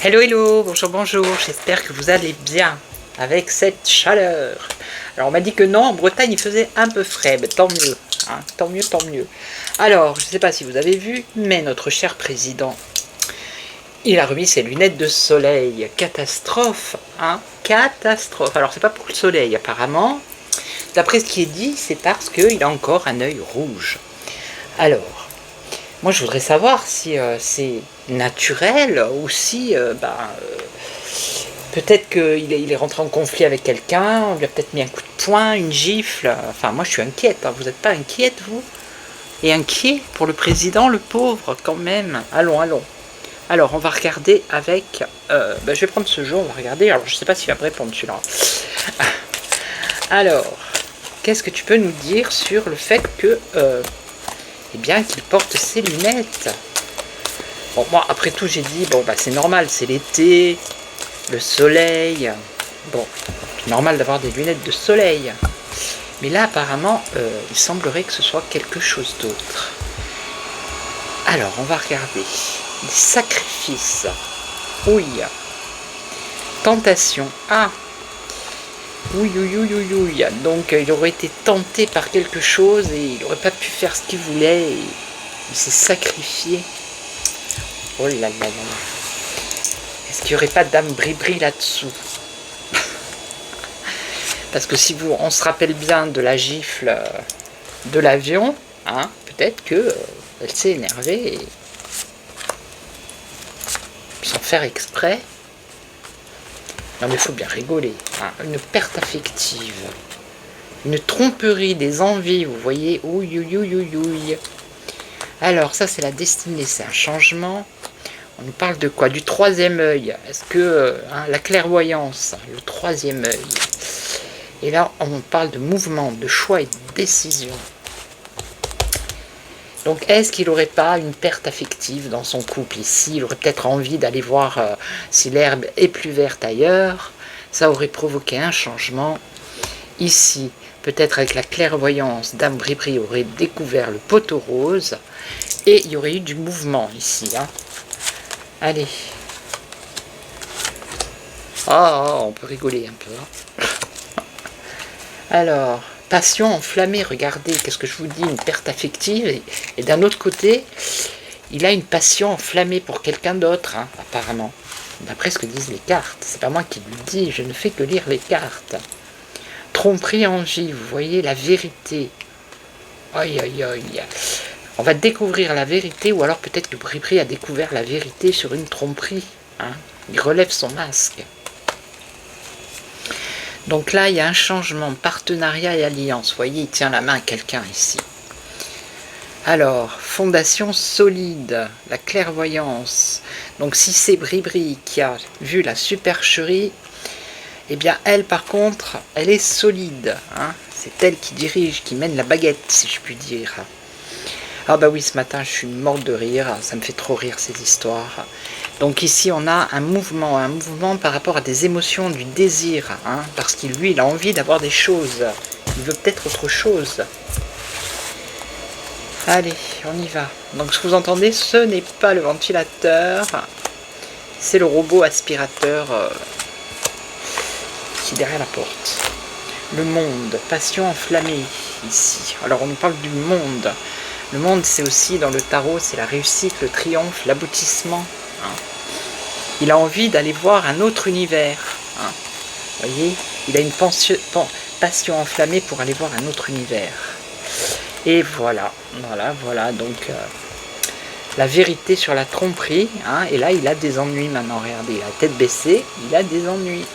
Hello hello, bonjour bonjour, j'espère que vous allez bien avec cette chaleur. Alors on m'a dit que non, en Bretagne il faisait un peu frais, mais tant mieux, hein, tant mieux, tant mieux. Alors je ne sais pas si vous avez vu, mais notre cher président, il a remis ses lunettes de soleil. Catastrophe, hein, catastrophe. Alors c'est pas pour le soleil apparemment, d'après ce qui est dit, c'est parce qu'il a encore un œil rouge. Alors, moi je voudrais savoir si c'est naturel ou si peut-être qu'il est rentré en conflit avec quelqu'un, on lui a peut-être mis un coup de poing, une gifle. Enfin moi je suis inquiète, hein. Vous n'êtes pas inquiète vous? Et inquiet pour le président, le pauvre quand même. Allons, allons. Alors on va regarder avec... je vais prendre ce jeu, on va regarder. Alors je ne sais pas s'il va me répondre celui-là. Alors, qu'est-ce que tu peux nous dire sur le fait que... eh bien qu'il porte ses lunettes. Bon, moi après tout j'ai dit, bon bah c'est normal, c'est l'été, le soleil, bon, normal d'avoir des lunettes de soleil. Mais là apparemment, il semblerait que ce soit quelque chose d'autre. Alors on va regarder. Des sacrifices. Oui. Tentation. Ah. Oui, oui, oui, oui, oui. Donc il aurait été tenté par quelque chose et il n'aurait pas pu faire ce qu'il voulait. Et il s'est sacrifié. Oh là là là là. Est-ce qu'il n'y aurait pas d'âme bri-bri là-dessous? Parce que si on se rappelle bien de la gifle de l'avion, hein, peut-être que elle s'est énervée et sans faire exprès. Non mais il faut bien rigoler, hein. Une perte affective, une tromperie des envies, vous voyez, ouïe, ouïe, ouïe, ouïe, ouïe. Alors ça c'est la destinée, c'est un changement. On nous parle de quoi? Du troisième œil. Est-ce que la clairvoyance, le troisième œil. Et là on parle de mouvement, de choix et de décision. Donc est-ce qu'il n'aurait pas une perte affective dans son couple ici? Il aurait peut-être envie d'aller voir si l'herbe est plus verte ailleurs. Ça aurait provoqué un changement. Ici, peut-être avec la clairvoyance, Dame Bribri aurait découvert le poteau rose. Et il y aurait eu du mouvement ici. Hein. Allez. Oh, on peut rigoler un peu. Hein. Alors... passion enflammée, regardez, qu'est-ce que je vous dis, une perte affective, et d'un autre côté, il a une passion enflammée pour quelqu'un d'autre, hein, apparemment, d'après ce que disent les cartes, c'est pas moi qui le dis, je ne fais que lire les cartes. Tromperie en vie, vous voyez, la vérité, aïe aïe aïe, on va découvrir la vérité, ou alors peut-être que Bribri a découvert la vérité sur une tromperie, hein, il relève son masque. Donc là, il y a un changement, partenariat et alliance. Vous voyez, il tient la main à quelqu'un ici. Alors, fondation solide, la clairvoyance. Donc si c'est Bribri qui a vu la supercherie, eh bien elle, par contre, elle est solide. Hein. C'est elle qui dirige, qui mène la baguette, si je puis dire. Ah bah oui, ce matin, je suis morte de rire. Ça me fait trop rire, ces histoires. Donc ici, on a un mouvement par rapport à des émotions, du désir, hein, parce qu'il, lui, il a envie d'avoir des choses. Il veut peut-être autre chose. Allez, on y va. Donc, ce que vous entendez, ce n'est pas le ventilateur, c'est le robot aspirateur qui est derrière la porte. Le monde, passion enflammée, ici. Alors, on nous parle du monde. Le monde, c'est aussi, dans le tarot, c'est la réussite, le triomphe, l'aboutissement. Hein. Il a envie d'aller voir un autre univers. Hein. Vous voyez, il a une passion enflammée pour aller voir un autre univers. Et voilà, voilà, donc la vérité sur la tromperie. Hein, et là, il a des ennuis maintenant. Regardez, il a la tête baissée, il a des ennuis.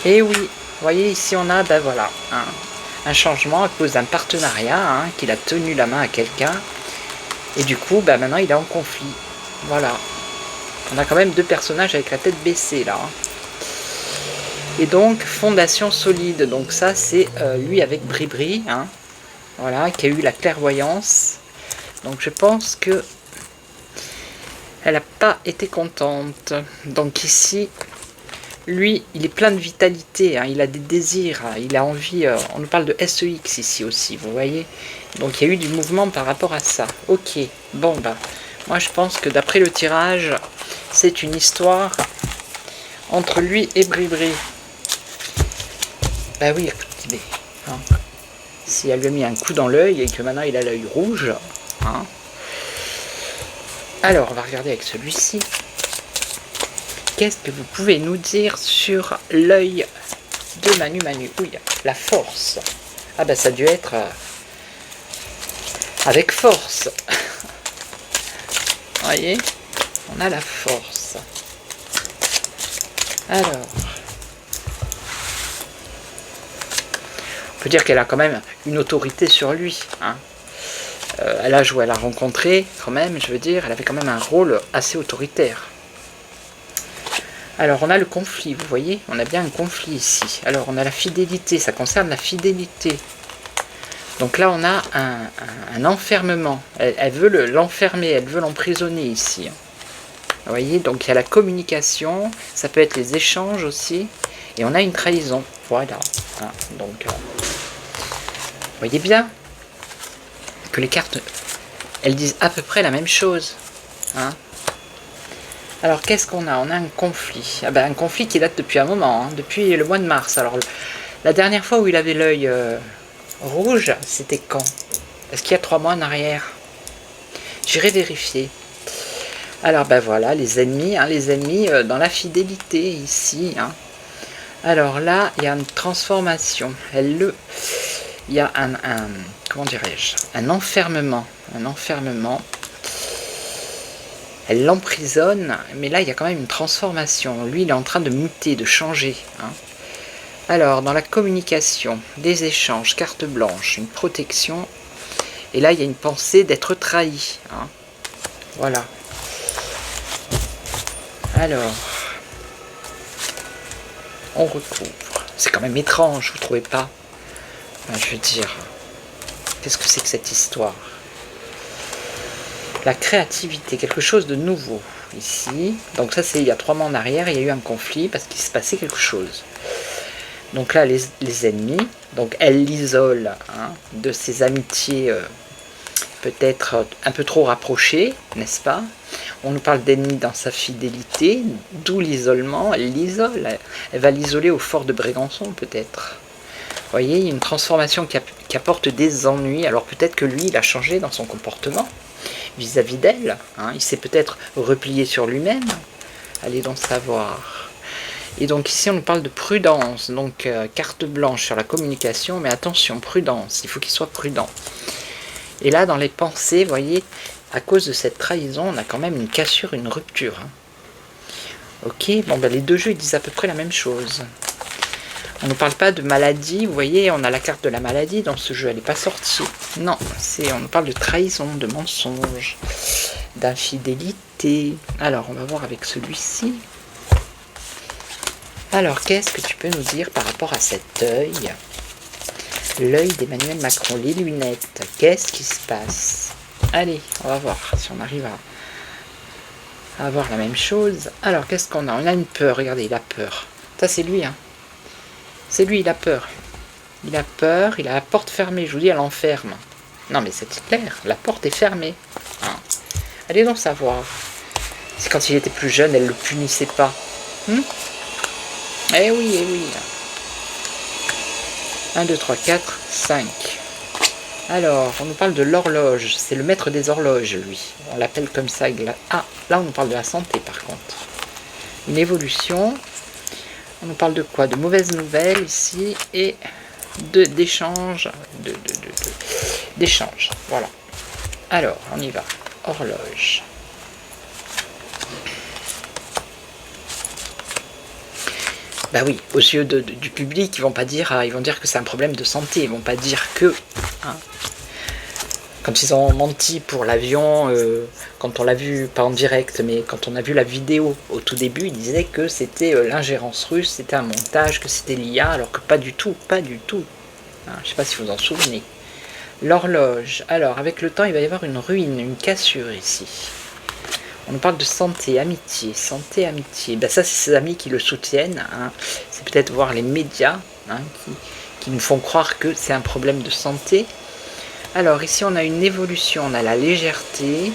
Et oui, voyez, ici on a, ben voilà, un changement à cause d'un partenariat, hein, qu'il a tenu la main à quelqu'un. Et du coup, ben maintenant il est en conflit. Voilà. On a quand même deux personnages avec la tête baissée là. Hein. Et donc, fondation solide. Donc ça, c'est lui avec Bribri, hein, voilà, qui a eu la clairvoyance. Donc je pense que elle n'a pas été contente. Donc ici, lui, il est plein de vitalité, hein, il a des désirs, hein, il a envie, on nous parle de SEX ici aussi, vous voyez. Donc il y a eu du mouvement par rapport à ça. Ok, bon bah, moi je pense que d'après le tirage, c'est une histoire entre lui et Bribri. Bah oui, écoutez, hein, si elle lui a mis un coup dans l'œil et que maintenant il a l'œil rouge, hein. Alors, on va regarder avec celui-ci. Qu'est-ce que vous pouvez nous dire sur l'œil de Manu Manu? Oui, la force. Ah bah ça a dû être avec force. Vous voyez, on a la force. Alors, on peut dire qu'elle a quand même une autorité sur lui. Hein. À l'âge où elle a rencontré, quand même, je veux dire, elle avait quand même un rôle assez autoritaire. Alors, on a le conflit, vous voyez, on a bien un conflit ici. Alors, on a la fidélité, ça concerne la fidélité. Donc là, on a un enfermement. Elle veut l'enfermer, elle veut l'emprisonner ici. Vous voyez, donc il y a la communication, ça peut être les échanges aussi, et on a une trahison. Voilà. Hein, donc, vous voyez bien que les cartes, elles disent à peu près la même chose. Hein. Alors, qu'est-ce qu'on a? On a un conflit. Ah ben, un conflit qui date depuis un moment, hein, depuis le mois de mars. Alors, la dernière fois où il avait l'œil rouge, c'était quand? Est-ce qu'il y a 3 mois en arrière? J'irai vérifier. Alors, ben voilà, les ennemis, hein, dans la fidélité, ici. Hein. Alors là, il y a une transformation. Il y a comment dirais-je? Un enfermement. Un enfermement. Elle l'emprisonne, mais là, il y a quand même une transformation. Lui, il est en train de muter, de changer. Hein. Alors, dans la communication, des échanges, carte blanche, une protection. Et là, il y a une pensée d'être trahi. Hein. Voilà. Alors, on recouvre. C'est quand même étrange, vous ne trouvez pas? Enfin, je veux dire, qu'est-ce que c'est que cette histoire? La créativité, quelque chose de nouveau ici. Donc ça, c'est il y a 3 mois en arrière, il y a eu un conflit parce qu'il se passait quelque chose. Donc là, les ennemis, donc elle l'isole, hein, de ses amitiés peut-être un peu trop rapprochées, n'est-ce pas? On nous parle d'ennemis dans sa fidélité, d'où l'isolement, elle l'isole. Elle va l'isoler au fort de Brégançon peut-être. Vous voyez, il y a une transformation qui apporte des ennuis. Alors peut-être que lui, il a changé dans son comportement vis-à-vis d'elle. Hein. Il s'est peut-être replié sur lui-même. Allez donc savoir. Et donc ici, on nous parle de prudence. Donc carte blanche sur la communication. Mais attention, prudence. Il faut qu'il soit prudent. Et là, dans les pensées, vous voyez, à cause de cette trahison, on a quand même une cassure, une rupture. Hein. Ok, bon, ben, les deux jeux, ils disent à peu près la même chose. On ne parle pas de maladie, vous voyez, on a la carte de la maladie dans ce jeu, elle n'est pas sortie. Non, on nous parle de trahison, de mensonge, d'infidélité. Alors, on va voir avec celui-ci. Alors, qu'est-ce que tu peux nous dire par rapport à cet œil? L'œil d'Emmanuel Macron, les lunettes, qu'est-ce qui se passe? Allez, on va voir si on arrive à avoir la même chose. Alors, qu'est-ce qu'on a? On a une peur, regardez, il a peur. Ça, c'est lui, hein. C'est lui, il a peur. Il a peur, il a la porte fermée. Je vous dis, elle enferme. Non, mais c'est clair, la porte est fermée. Hein. Allez donc savoir. C'est quand il était plus jeune, elle ne le punissait pas. Eh oui, eh oui. 1, 2, 3, 4, 5. Alors, on nous parle de l'horloge. C'est le maître des horloges, lui. On l'appelle comme ça. Ah, là, on nous parle de la santé, par contre. Une évolution. On nous parle de quoi? De mauvaises nouvelles, ici. Et d'échanges. D'échanges. Voilà. Alors, on y va. Horloge. Bah oui, aux yeux du public, ils vont pas dire, ils vont dire que c'est un problème de santé, ils vont pas dire que... Hein. Quand ils ont menti pour l'avion, quand on l'a vu, pas en direct, mais quand on a vu la vidéo au tout début, ils disaient que c'était l'ingérence russe, c'était un montage, que c'était l'IA, alors que pas du tout, pas du tout. Hein, je sais pas si vous en souvenez. L'horloge. Alors, avec le temps, il va y avoir une ruine, une cassure ici. On nous parle de santé, amitié, santé, amitié. Ben ça, c'est ses amis qui le soutiennent. Hein. C'est peut-être voir les médias hein, qui nous font croire que c'est un problème de santé. Alors, ici, on a une évolution, on a la légèreté.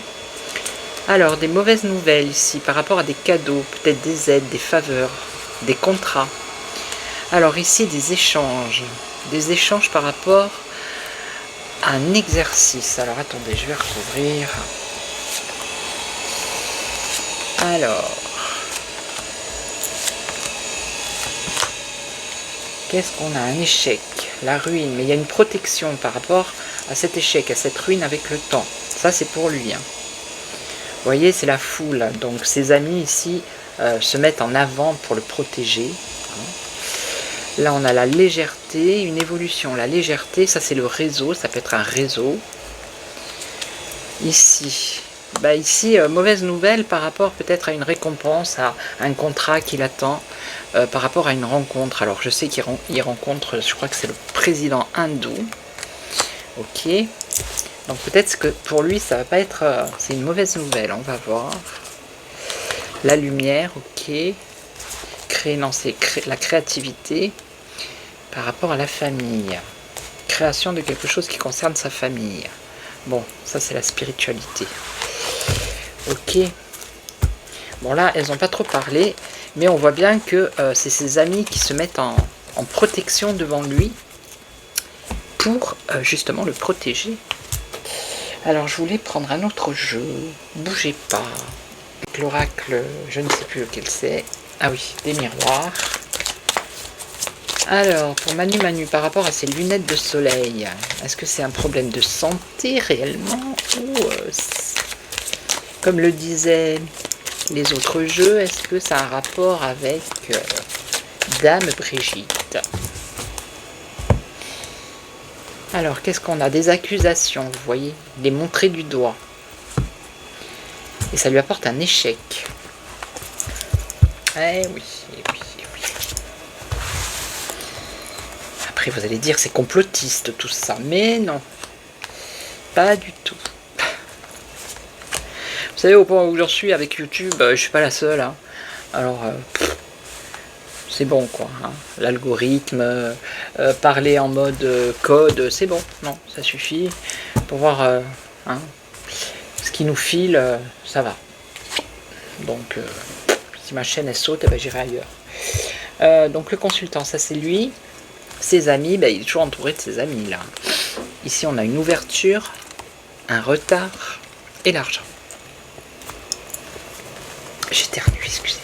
Alors, des mauvaises nouvelles ici par rapport à des cadeaux, peut-être des aides, des faveurs, des contrats. Alors, ici, des échanges par rapport à un exercice. Alors, attendez, je vais recouvrir. Alors, qu'est-ce qu'on a? Un échec, la ruine, mais il y a une protection par rapport à cet échec, à cette ruine avec le temps. Ça, c'est pour lui. Hein. Vous voyez, c'est la foule. Donc, ses amis ici se mettent en avant pour le protéger. Hein. Là, on a la légèreté, une évolution. La légèreté, ça, c'est le réseau. Ça peut être un réseau. Ici, bah ici, mauvaise nouvelle par rapport peut-être à une récompense, à un contrat qu'il attend, par rapport à une rencontre. Alors, je sais qu'il rencontre, je crois que c'est le président hindou. Ok. Donc, peut-être que pour lui, ça va pas être... c'est une mauvaise nouvelle, on va voir. La lumière, ok. La créativité par rapport à la famille. Création de quelque chose qui concerne sa famille. Bon, ça, c'est la spiritualité. Ok. Bon là, elles n'ont pas trop parlé, mais on voit bien que c'est ses amis qui se mettent en protection devant lui pour justement le protéger. Alors je voulais prendre un autre jeu. Bougez pas. L'oracle, je ne sais plus lequel c'est. Ah oui, des miroirs. Alors, pour Manu, par rapport à ses lunettes de soleil, est-ce que c'est un problème de santé réellement ou comme le disaient les autres jeux, est-ce que ça a un rapport avec Dame Brigitte? Alors, qu'est-ce qu'on a? Des accusations, vous voyez, les montrer du doigt. Et ça lui apporte un échec. Eh oui, eh oui, eh oui. Après, vous allez dire, c'est complotiste tout ça. Mais non, pas du tout. Vous savez, au point où j'en suis avec YouTube, je suis pas la seule. Hein. Alors, c'est bon, quoi. Hein. L'algorithme, parler en mode code, c'est bon. Non, ça suffit. Pour voir hein, ce qui nous file, ça va. Donc, si ma chaîne, elle saute, eh ben, j'irai ailleurs. Donc, le consultant, ça, c'est lui. Ses amis, ben, il est toujours entouré de ses amis, là. Ici, on a une ouverture, un retard et l'argent. J'éternue, excusez-moi.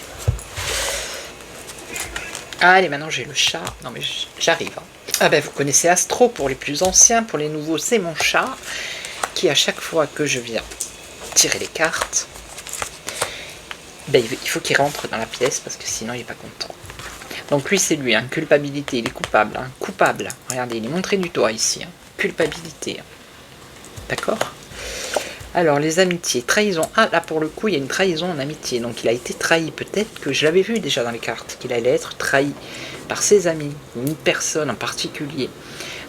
Allez, maintenant j'ai le chat. Non mais j'arrive. Hein. Ah ben vous connaissez Astro pour les plus anciens, pour les nouveaux c'est mon chat qui à chaque fois que je viens tirer les cartes, ben, il faut qu'il rentre dans la pièce parce que sinon il n'est pas content. Donc lui c'est lui, hein, culpabilité, il est coupable. Hein, coupable, regardez, il est montré du doigt ici. Hein, culpabilité. D'accord ? Alors, les amitiés, trahison. Ah, là, pour le coup, il y a une trahison en amitié. Donc, il a été trahi. Peut-être que je l'avais vu déjà dans les cartes, qu'il allait être trahi par ses amis, une personne en particulier.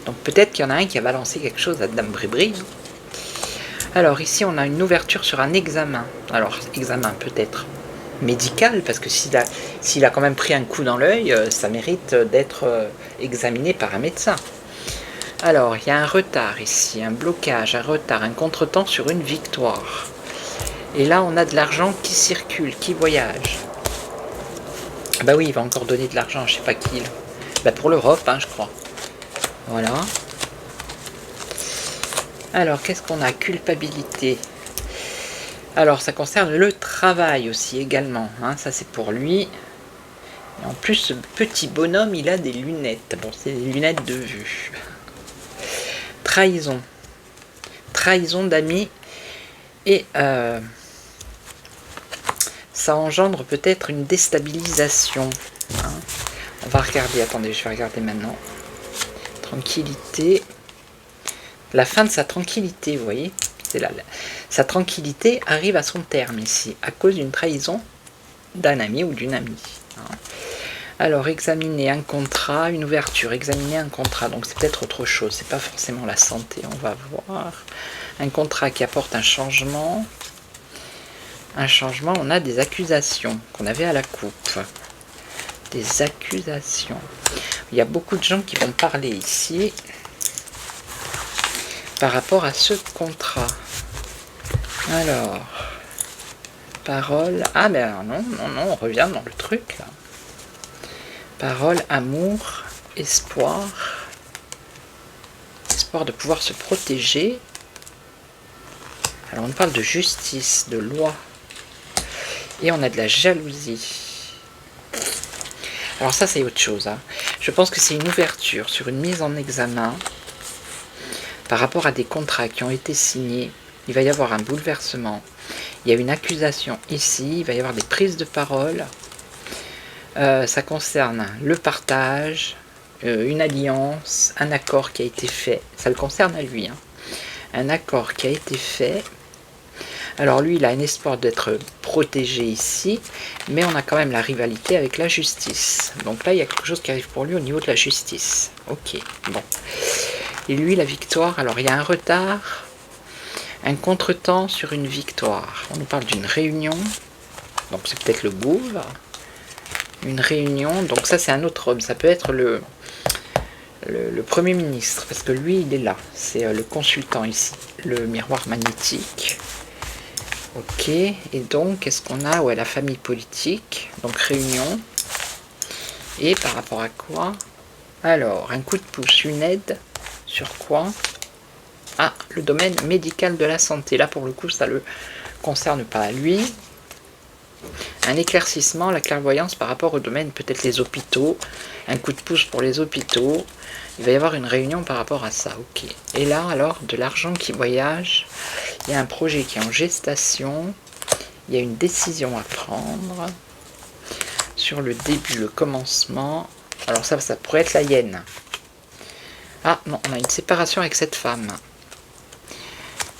Donc, peut-être qu'il y en a un qui a balancé quelque chose à Dame Bribri. Alors, ici, on a une ouverture sur un examen. Alors, examen peut-être médical, parce que s'il a quand même pris un coup dans l'œil, ça mérite d'être examiné par un médecin. Alors, il y a un retard ici, un blocage, un retard, un contretemps sur une victoire. Et là, on a de l'argent qui circule, qui voyage. Bah oui, il va encore donner de l'argent, je sais pas qui. Là. Bah pour l'Europe, hein, je crois. Voilà. Alors, qu'est-ce qu'on a? Culpabilité. Alors, ça concerne le travail aussi également. Hein, ça, c'est pour lui. Et en plus, ce petit bonhomme, il a des lunettes. Bon, c'est des lunettes de vue. Trahison. Trahison d'amis. Et ça engendre peut-être une déstabilisation. Hein. On va regarder, attendez, je vais regarder maintenant. Tranquillité. La fin de sa tranquillité, vous voyez, c'est là. Sa tranquillité arrive à son terme ici, à cause d'une trahison d'un ami ou d'une amie. Alors, examiner un contrat, une ouverture, examiner un contrat, donc c'est peut-être autre chose, c'est pas forcément la santé, on va voir. Un contrat qui apporte un changement, on a des accusations qu'on avait à la coupe. Des accusations. Il y a beaucoup de gens qui vont parler ici par rapport à ce contrat. Alors, parole. Ah ben non, on revient dans le truc là. Parole, amour, espoir. Espoir de pouvoir se protéger. Alors on parle de justice, de loi. Et on a de la jalousie. Alors ça c'est autre chose. Je pense que c'est une ouverture sur une mise en examen par rapport à des contrats qui ont été signés. Il va y avoir un bouleversement. Il y a une accusation ici. Il va y avoir des prises de parole. Ça concerne le partage, une alliance, un accord qui a été fait. Ça le concerne à lui. Un accord qui a été fait. Alors lui, il a un espoir d'être protégé ici, mais on a quand même la rivalité avec la justice. Donc là, il y a quelque chose qui arrive pour lui au niveau de la justice. Ok, bon. Et lui, la victoire, alors il y a un retard, un contretemps sur une victoire. On nous parle d'une réunion, donc c'est peut-être le gouvernement. Une réunion, donc ça c'est un autre homme, ça peut être le Premier ministre, parce que lui il est là, c'est le consultant ici, le miroir magnétique. Ok, et donc qu'est-ce qu'on a? Ouais, la famille politique, donc réunion, et par rapport à quoi? Alors, un coup de pouce, une aide, sur quoi? Ah, le domaine médical de la santé, là pour le coup ça le concerne pas lui. Un éclaircissement, la clairvoyance par rapport au domaine, peut-être les hôpitaux, un coup de pouce pour les hôpitaux, il va y avoir une réunion par rapport à ça, ok. Et là, alors, de l'argent qui voyage, il y a un projet qui est en gestation, il y a une décision à prendre, sur le début, le commencement, alors ça pourrait être la hyène. Ah non, on a une séparation avec cette femme.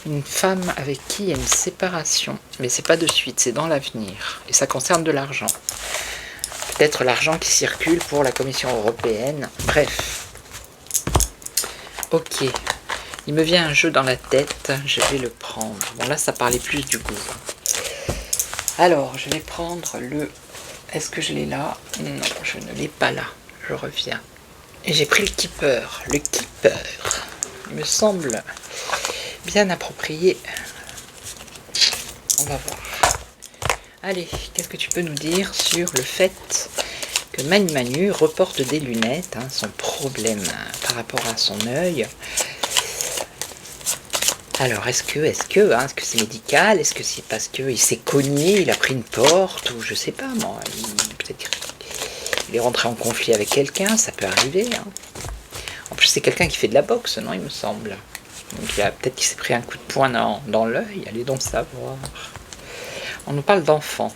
Une femme avec qui il y a une séparation, mais c'est pas de suite, c'est dans l'avenir, et ça concerne de l'argent. Peut-être l'argent qui circule pour la Commission européenne, bref. Ok, il me vient un jeu dans la tête, je vais le prendre. Bon là ça parlait plus du goût. Alors, je vais prendre le... Est-ce que je l'ai là? Non, je ne l'ai pas là, je reviens. Et j'ai pris le keeper, il me semble... bien approprié. On va voir. Allez, qu'est-ce que tu peux nous dire sur le fait que Manu reporte des lunettes, son problème par rapport à son œil? Alors, est-ce que c'est médical? Est-ce que c'est parce qu'il s'est cogné, il a pris une porte, ou je sais pas, moi, peut-être qu'il est rentré en conflit avec quelqu'un, ça peut arriver. En plus, c'est quelqu'un qui fait de la boxe, non, il me semble. Donc peut-être qu'il s'est pris un coup de poing dans l'œil, allez donc savoir. On nous parle d'enfants.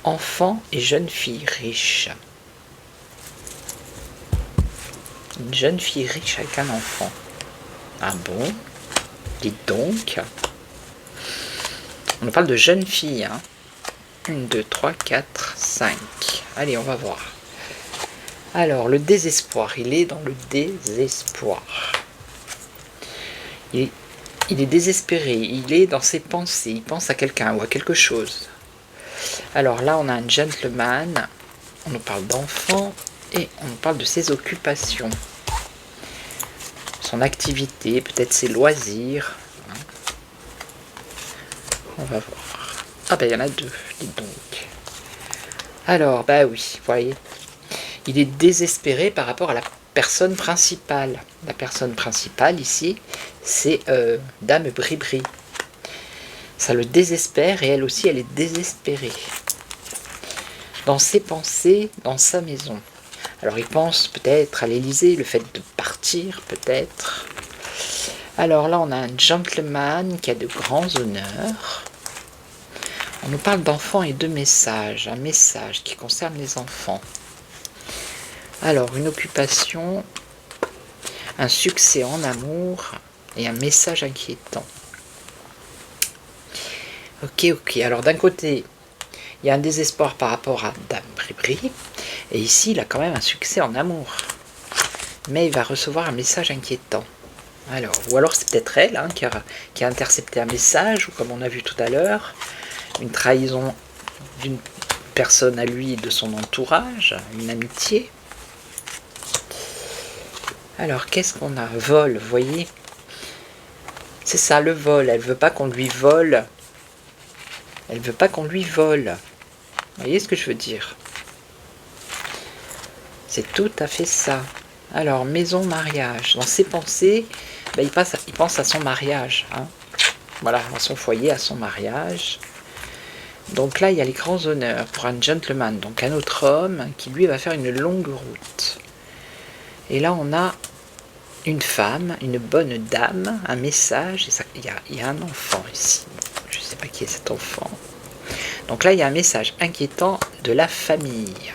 Enfants et jeunes filles riches. Une jeune fille riche avec un enfant. Ah bon? Dites donc. On nous parle de jeunes filles. 1, 2, 3, 4, 5. Allez, on va voir. Alors, le désespoir. Il est dans le désespoir. Il est désespéré, il est dans ses pensées, il pense à quelqu'un ou à quelque chose. Alors là, on a un gentleman, on nous parle d'enfant et on nous parle de ses occupations. Son activité, peut-être ses loisirs. On va voir. Ah ben il y en a deux, dites donc. Alors, bah oui, vous voyez. Il est désespéré par rapport à la personne principale. La personne principale ici, c'est Dame Bribri. Ça le désespère et elle aussi, elle est désespérée. Dans ses pensées, dans sa maison. Alors il pense peut-être à l'Élysée, le fait de partir peut-être. Alors là, on a un gentleman qui a de grands honneurs. On nous parle d'enfants et de messages. Un message qui concerne les enfants. Alors, une occupation, un succès en amour et un message inquiétant. Ok. Alors, d'un côté, il y a un désespoir par rapport à Dame Bribri. Et ici, il a quand même un succès en amour. Mais il va recevoir un message inquiétant. Alors, ou alors c'est peut-être elle hein, qui a intercepté un message, ou comme on a vu tout à l'heure, une trahison d'une personne à lui et de son entourage, une amitié. Alors, qu'est-ce qu'on a? Vol, vous voyez? C'est ça, le vol. Elle veut pas qu'on lui vole. Elle veut pas qu'on lui vole. Vous voyez ce que je veux dire? C'est tout à fait ça. Alors, maison, mariage. Dans ses pensées, ben, il pense à son mariage. Hein. Voilà, à son foyer, à son mariage. Donc là, il y a les grands honneurs pour un gentleman, donc un autre homme qui lui va faire une longue route. Et là, on a une femme, une bonne dame, un message. Et ça, il y a un enfant ici. Je ne sais pas qui est cet enfant. Donc là, il y a un message inquiétant de la famille.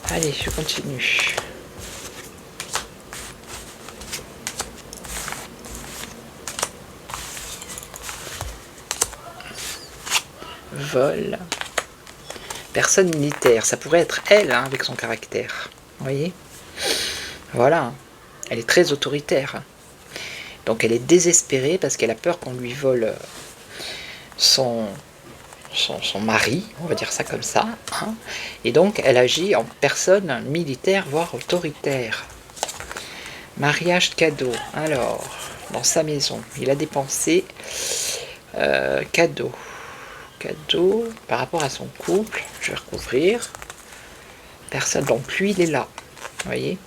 Allez, je continue. Vol. Personne militaire. Ça pourrait être elle, hein, avec son caractère. Vous voyez? Voilà. Elle est très autoritaire. Donc elle est désespérée parce qu'elle a peur qu'on lui vole son mari, on va dire ça comme ça. Hein. Et donc elle agit en personne militaire, voire autoritaire. Mariage cadeau. Alors, dans sa maison, il a dépensé cadeau. Cadeau par rapport à son couple. Je vais recouvrir. Personne. Donc lui, il est là. Vous voyez?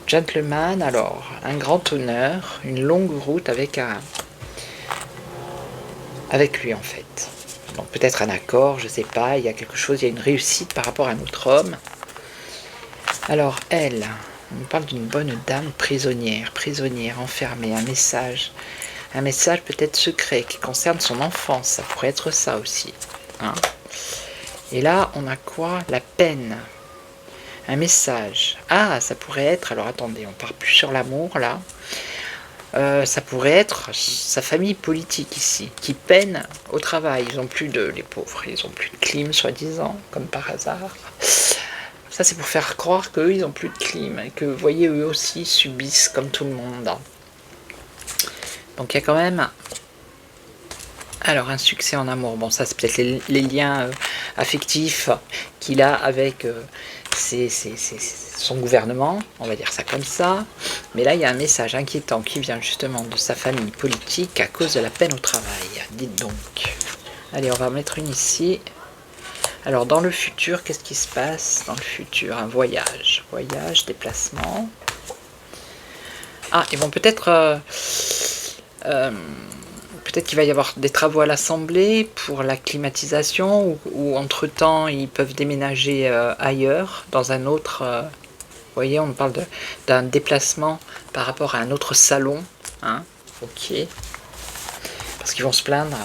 Gentleman, alors, un grand honneur, une longue route avec lui en fait. Donc peut-être un accord, je sais pas, il y a quelque chose, il y a une réussite par rapport à un autre homme. Alors elle, on nous parle d'une bonne dame prisonnière, enfermée, un message peut-être secret qui concerne son enfance, ça pourrait être ça aussi. Hein. Et là, on a quoi? La peine. Un message. Ah, ça pourrait être, alors attendez, on part plus sur l'amour là. Ça pourrait être sa famille politique ici, qui peine au travail. Ils ont plus les pauvres, ils ont plus de clim, soi-disant, comme par hasard. Ça, c'est pour faire croire qu'eux, ils ont plus de clim, et que, vous voyez, eux aussi subissent comme tout le monde. Donc, il y a quand même... Alors, un succès en amour. Bon, ça, c'est peut-être les liens affectifs qu'il a avec son gouvernement, on va dire ça comme ça. Mais là, il y a un message inquiétant qui vient justement de sa famille politique à cause de la peine au travail. Dites donc. Allez, on va en mettre une ici. Alors, dans le futur, qu'est-ce qui se passe dans le futur? Un voyage. Voyage, déplacement. Ah, ils vont peut-être... peut-être qu'il va y avoir des travaux à l'Assemblée pour la climatisation ou entre-temps, ils peuvent déménager ailleurs, dans un autre... vous voyez, on parle d'un déplacement par rapport à un autre salon. Hein, ok. Parce qu'ils vont se plaindre.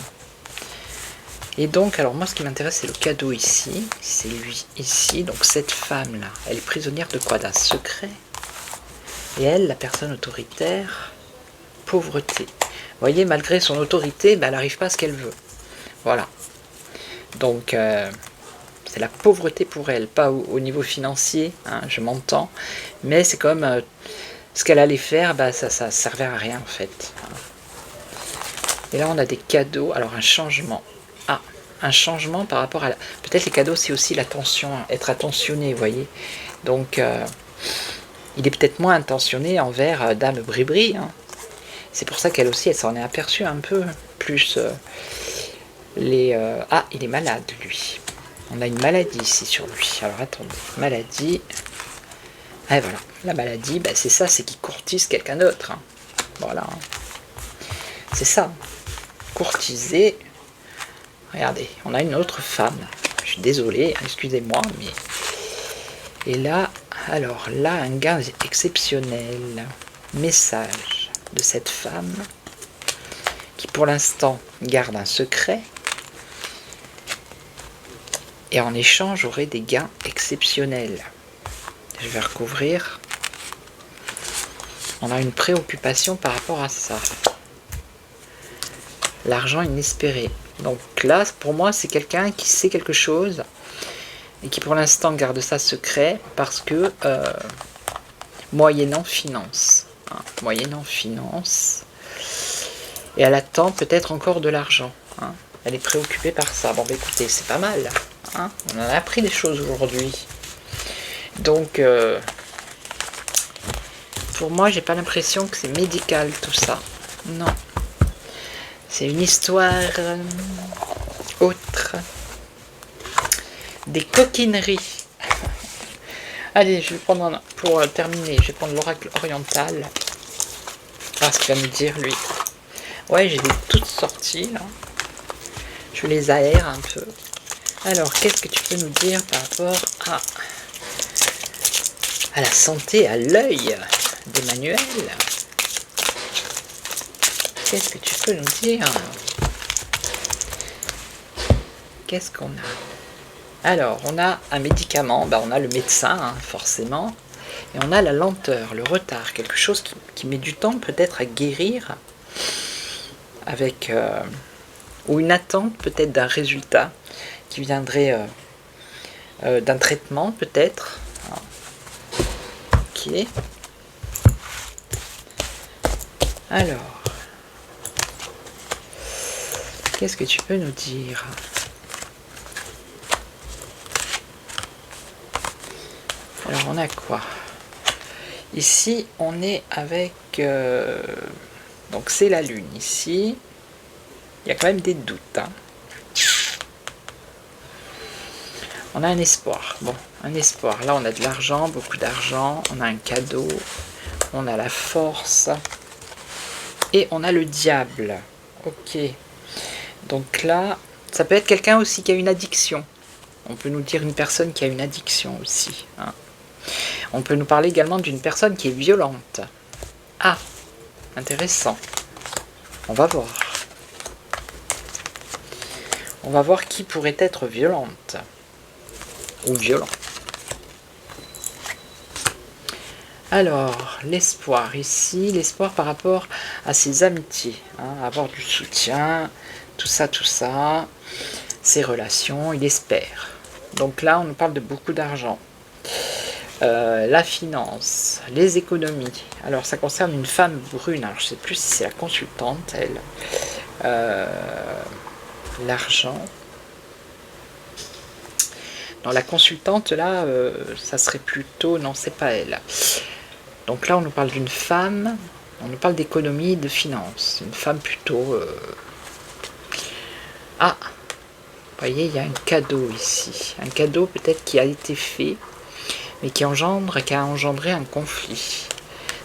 Et donc, alors moi, ce qui m'intéresse, c'est le cadeau ici. C'est lui ici. Donc, cette femme-là, elle est prisonnière de quoi? D'un secret. Et elle, la personne autoritaire, pauvreté. Vous voyez, malgré son autorité, ben, elle n'arrive pas à ce qu'elle veut. Voilà. Donc, c'est la pauvreté pour elle, pas au niveau financier, hein, je m'entends, mais c'est comme ce qu'elle allait faire, bah, ça servait à rien en fait. Et là on a des cadeaux, alors un changement. Ah, un changement par rapport à... Peut-être les cadeaux c'est aussi l'attention, être attentionné, vous voyez. Donc il est peut-être moins attentionné envers Dame Bribri. Hein. C'est pour ça qu'elle aussi, elle s'en est aperçue un peu plus Ah, il est malade lui. On a une maladie ici sur lui. Alors attendez, maladie. Ah voilà, la maladie, bah, c'est ça, c'est qu'il courtise quelqu'un d'autre. Hein. Voilà. C'est ça. Courtiser. Regardez, on a une autre femme. Je suis désolé, excusez-moi, mais... Et là, alors là, un gain exceptionnel. Message de cette femme qui pour l'instant garde un secret. Et en échange, j'aurai des gains exceptionnels. Je vais recouvrir. On a une préoccupation par rapport à ça. L'argent inespéré. Donc là, pour moi, c'est quelqu'un qui sait quelque chose et qui pour l'instant garde ça secret parce que moyennant finance. Hein, moyennant finance. Et elle attend peut-être encore de l'argent. Hein. Elle est préoccupée par ça. Bon, bah écoutez, c'est pas mal. Hein. On en a appris des choses aujourd'hui. Donc, pour moi, j'ai pas l'impression que c'est médical tout ça. Non. C'est une histoire autre. Des coquineries. Allez, je vais prendre, pour terminer, je vais prendre l'oracle oriental. Ah, ce qu'il va me dire, lui. Ouais, j'ai des toutes sorties, là. Je les aère un peu. Alors, qu'est-ce que tu peux nous dire par rapport à la santé, à l'œil d'Emmanuel? Qu'est-ce que tu peux nous dire? Qu'est-ce qu'on a? Alors, on a un médicament, on a le médecin, hein, forcément, et on a la lenteur, le retard, quelque chose qui met du temps peut-être à guérir, avec ou une attente peut-être d'un résultat qui viendrait d'un traitement peut-être. Ok. Alors, qu'est-ce que tu peux nous dire? Alors on a quoi? Ici on est avec donc c'est la lune ici. Il y a quand même des doutes. Hein. On a un espoir. Bon, un espoir. Là on a de l'argent, beaucoup d'argent. On a un cadeau. On a la force. Et on a le diable. Ok. Donc là, ça peut être quelqu'un aussi qui a une addiction. On peut nous dire une personne qui a une addiction aussi. Hein. On peut nous parler également d'une personne qui est violente. Ah, intéressant. On va voir. On va voir qui pourrait être violente. Ou violent. Alors, l'espoir ici, l'espoir par rapport à ses amitiés. Hein, avoir du soutien, tout ça, ses relations, il espère. Donc là, on nous parle de beaucoup d'argent. La finance, les économies. Alors ça concerne une femme brune, alors je ne sais plus si c'est la consultante, elle. L'argent. Non, la consultante là, ça serait plutôt, non c'est pas elle. Donc là on nous parle d'une femme, on nous parle d'économie, de finance. Une femme plutôt... Ah, vous voyez, il y a un cadeau ici. Un cadeau peut-être qui a été fait, mais qui a engendré un conflit.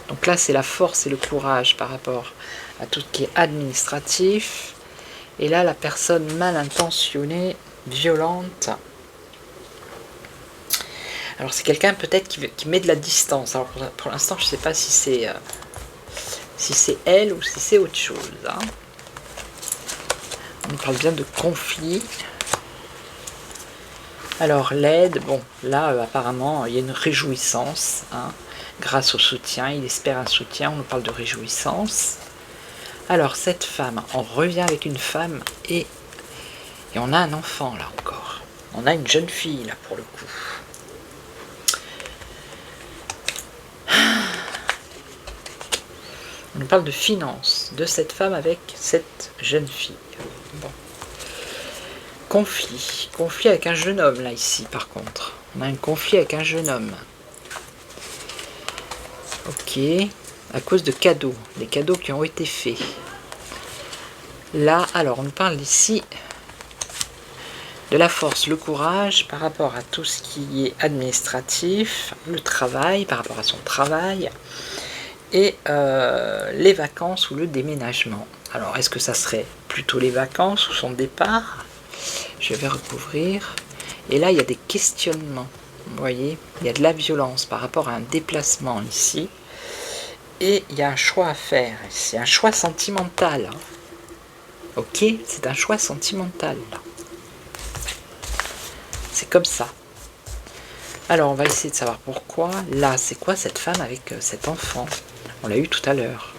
Donc là, c'est la force et le courage par rapport à tout ce qui est administratif. Et là, la personne mal intentionnée, violente. Alors c'est quelqu'un peut-être qui met de la distance. Alors pour l'instant, je ne sais pas si c'est elle ou si c'est autre chose. Hein. On parle bien de conflit. Alors l'aide, bon, là apparemment il y a une réjouissance, hein, grâce au soutien, il espère un soutien, on nous parle de réjouissance. Alors cette femme, on revient avec une femme et on a un enfant là encore. On a une jeune fille là pour le coup. On nous parle de finances, de cette femme avec cette jeune fille. Bon. Conflit avec un jeune homme là ici par contre. On a un conflit avec un jeune homme. Ok, à cause de cadeaux, des cadeaux qui ont été faits. Là, alors on parle ici de la force, le courage par rapport à tout ce qui est administratif, le travail, par rapport à son travail, et les vacances ou le déménagement. Alors est-ce que ça serait plutôt les vacances ou son départ? Je vais recouvrir. Et là, il y a des questionnements. Vous voyez, il y a de la violence par rapport à un déplacement ici. Et il y a un choix à faire. C'est un choix sentimental. Hein. Ok, c'est un choix sentimental. comme ça. Alors, on va essayer de savoir pourquoi. Là, c'est quoi cette femme avec cet enfant? On l'a eu tout à l'heure.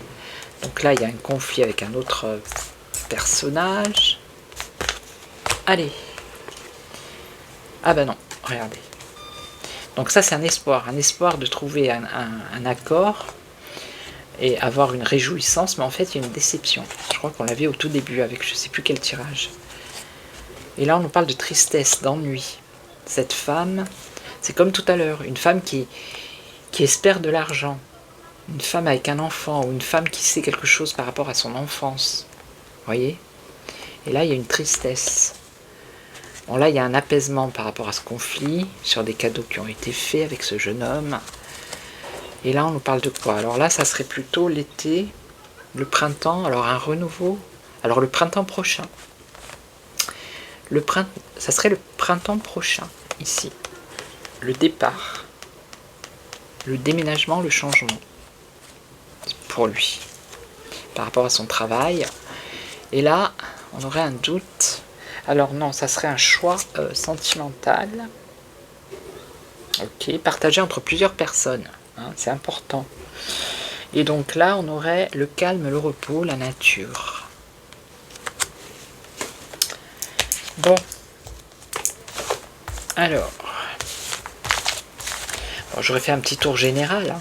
Donc là, il y a un conflit avec un autre personnage. Allez. Ah ben non, regardez. Donc ça, c'est un espoir de trouver un accord et avoir une réjouissance, mais en fait, il y a une déception. Je crois qu'on l'avait au tout début avec je ne sais plus quel tirage. Et là, on nous parle de tristesse, d'ennui. Cette femme, c'est comme tout à l'heure, une femme qui espère de l'argent, une femme avec un enfant, ou une femme qui sait quelque chose par rapport à son enfance. Vous voyez? Et là, il y a une tristesse. Bon, là, il y a un apaisement par rapport à ce conflit, sur des cadeaux qui ont été faits avec ce jeune homme. Et là, on nous parle de quoi? Alors là, ça serait plutôt l'été, le printemps, alors un renouveau. Alors le printemps prochain. Ça serait le printemps prochain, ici. Le départ. Le déménagement, le changement. Pour lui. Par rapport à son travail. Et là, on aurait un doute. Alors non, ça serait un choix sentimental. Ok, partagé entre plusieurs personnes. Hein, c'est important. Et donc là, on aurait le calme, le repos, la nature. Bon. Alors. Bon, j'aurais fait un petit tour général. Hein.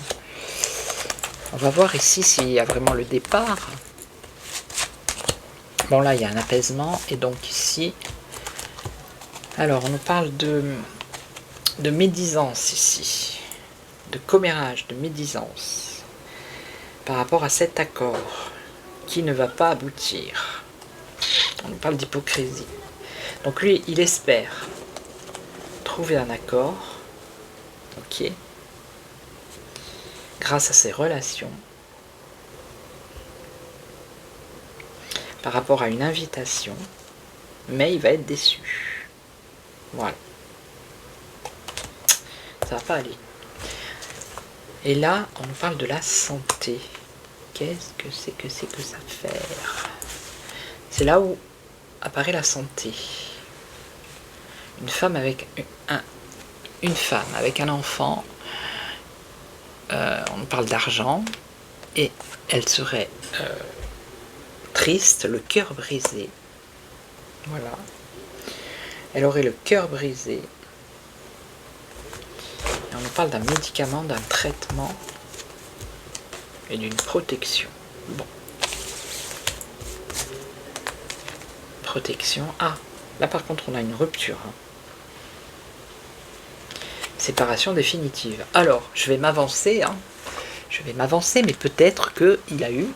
On va voir ici s'il y a vraiment le départ. Bon, là, il y a un apaisement. Et donc ici... Alors, on nous parle de médisance ici. De commérage, de médisance. Par rapport à cet accord qui ne va pas aboutir. On nous parle d'hypocrisie. Donc lui, il espère trouver un accord. Ok. Grâce à ses relations. Par rapport à une invitation, mais il va être déçu. Voilà. Ça va pas aller. Et là, on nous parle de la santé. Qu'est-ce que c'est que ça faire? C'est là où apparaît la santé. Une femme avec un enfant. On nous parle d'argent. Et elle serait... triste, le cœur brisé. Voilà. Elle aurait le cœur brisé. Et on nous parle d'un médicament, d'un traitement et d'une protection. Bon. Protection. Ah, là par contre on a une rupture. Hein. Séparation définitive. Alors, je vais m'avancer. Hein. Je vais m'avancer, mais peut-être qu'il a eu...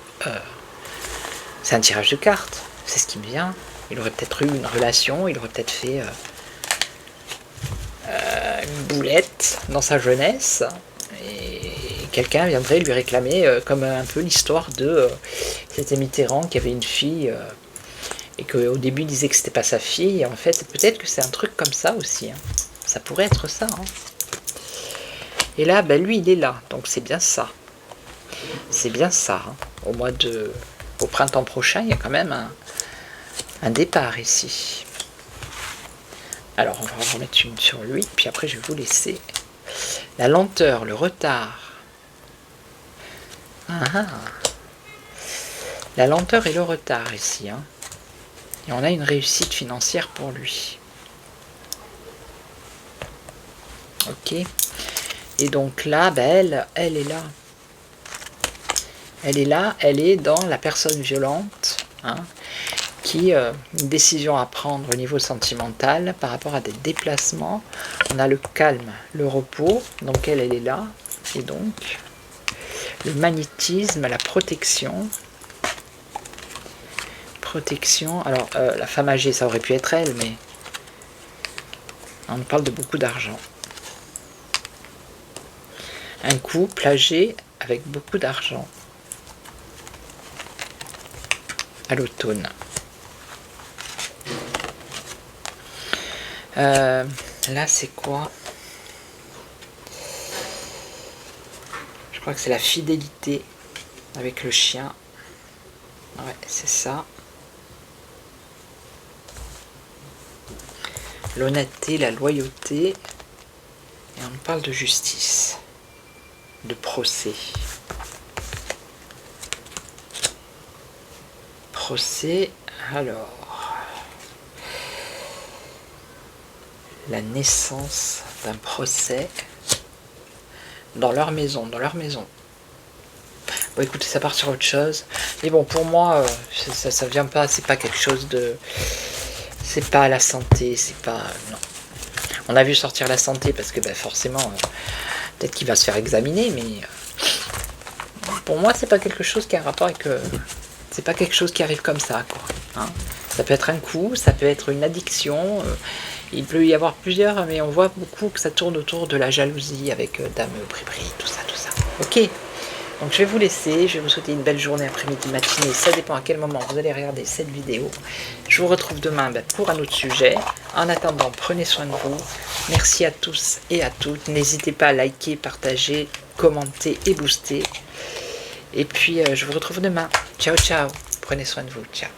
c'est un tirage de cartes, c'est ce qui me vient. Il aurait peut-être eu une relation, il aurait peut-être fait une boulette dans sa jeunesse, et quelqu'un viendrait lui réclamer, comme un peu l'histoire de c'était Mitterrand qui avait une fille, et qu'au début il disait que c'était pas sa fille, et en fait peut-être que c'est un truc comme ça aussi. Hein. Ça pourrait être ça. Hein. Et là, ben, lui il est là, donc c'est bien ça. C'est bien ça. Hein. Au printemps prochain, il y a quand même un départ ici. Alors, on va en remettre une sur lui, puis après, je vais vous laisser. La lenteur, le retard. La lenteur et le retard ici. Hein. Et on a une réussite financière pour lui. Ok. Et donc là, ben, elle est là. Elle est là, elle est dans la personne violente, hein, qui une décision à prendre au niveau sentimental par rapport à des déplacements. On a le calme, le repos, donc elle est là, et donc le magnétisme, la protection. Protection, alors la femme âgée, ça aurait pu être elle, mais on parle de beaucoup d'argent. Un couple âgé avec beaucoup d'argent. À l'automne. Là, c'est quoi? Je crois que c'est la fidélité avec le chien. Ouais, c'est ça. l'honnêteté, la loyauté. Et on parle de justice, de procès. Procès, alors, la naissance d'un procès dans leur maison, Bon, écoutez, ça part sur autre chose. Mais bon, pour moi, ça vient pas, c'est pas quelque chose de... C'est pas la santé, c'est pas... non. On a vu sortir la santé parce que forcément, peut-être qu'il va se faire examiner, mais pour moi, c'est pas quelque chose qui a un rapport avec... c'est pas quelque chose qui arrive comme ça, quoi. Hein. Ça peut être un coup, ça peut être une addiction, il peut y avoir plusieurs, mais on voit beaucoup que ça tourne autour de la jalousie avec Dame Bribri, tout ça. Ok, donc je vais vous laisser, je vais vous souhaiter une belle journée, après-midi, matinée, ça dépend à quel moment vous allez regarder cette vidéo. Je vous retrouve demain pour un autre sujet. En attendant, prenez soin de vous. Merci à tous et à toutes. N'hésitez pas à liker, partager, commenter et booster. Et puis, je vous retrouve demain. Ciao, ciao. Prenez soin de vous. Ciao.